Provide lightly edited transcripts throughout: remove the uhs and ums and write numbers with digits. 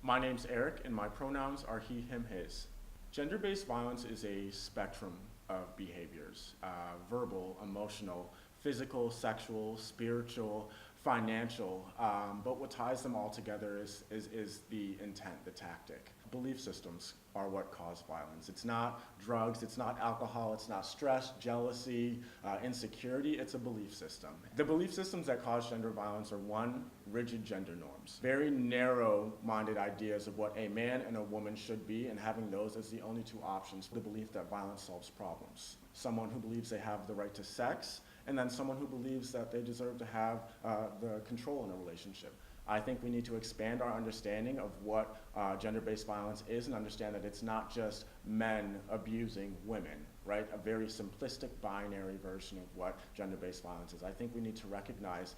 My name's Eric, and my pronouns are he, him, his. Gender-based violence is a spectrum of behaviors, verbal, emotional, physical, sexual, spiritual, financial, but what ties them all together is the intent, the tactic. Belief systems are what cause violence. It's not drugs, it's not alcohol, it's not stress, jealousy, insecurity, it's a belief system. The belief systems that cause gender violence are one, rigid gender norms. Very narrow-minded ideas of what a man and a woman should be, and having those as the only two options. The belief that violence solves problems. Someone who believes they have the right to sex, and then someone who believes that they deserve to have the control in a relationship. I think we need to expand our understanding of what gender-based violence is and understand that it's not just men abusing women, right? A very simplistic binary version of what gender-based violence is. I think we need to recognize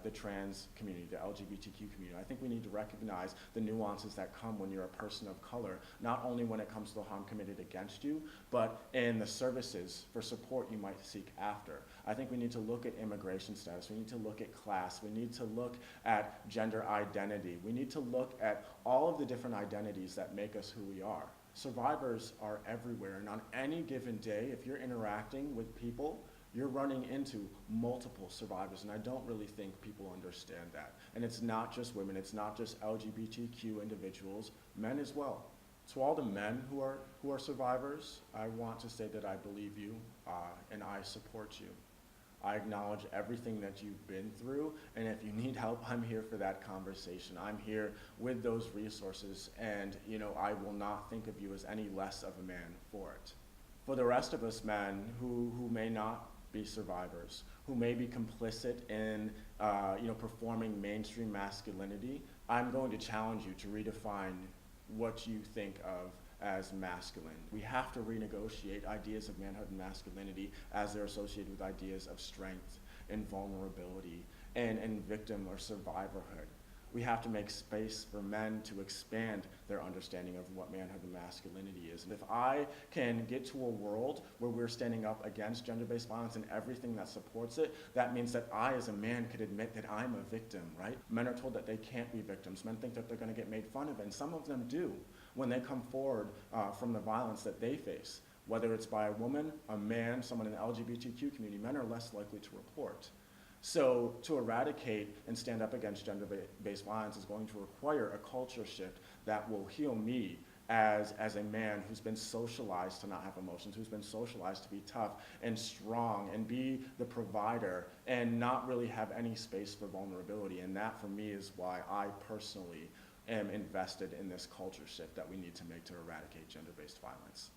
the trans community, the LGBTQ community. I think we need to recognize the nuances that come when you're a person of color, not only when it comes to the harm committed against you, but in the services for support you might seek after. I think we need to look at immigration status. We need to look at class. We need to look at gender identity. We need to look at all of the different identities that make us who we are. Survivors are everywhere, and on any given day, if you're interacting with people, you're running into multiple survivors, and I don't really think people understand that. And it's not just women, it's not just LGBTQ individuals, men as well. To all the men who are survivors, I want to say that I believe you and I support you. I acknowledge everything that you've been through, and if you need help, I'm here for that conversation. I'm here with those resources, and I will not think of you as any less of a man for it. For the rest of us men who may not be survivors, who may be complicit in performing mainstream masculinity, I'm going to challenge you to redefine what you think of as masculine. We have to renegotiate ideas of manhood and masculinity as they're associated with ideas of strength and vulnerability and victim or survivorhood. We have to make space for men to expand their understanding of what manhood and masculinity is. And if I can get to a world where we're standing up against gender-based violence and everything that supports it, that means that I as a man could admit that I'm a victim, right? Men are told that they can't be victims. Men think that they're going to get made fun of, and some of them do when they come forward from the violence that they face. Whether it's by a woman, a man, someone in the LGBTQ community, men are less likely to report. So to eradicate and stand up against gender-based violence is going to require a culture shift that will heal me as a man who's been socialized to not have emotions, who's been socialized to be tough and strong and be the provider and not really have any space for vulnerability. And that for me is why I personally am invested in this culture shift that we need to make to eradicate gender-based violence.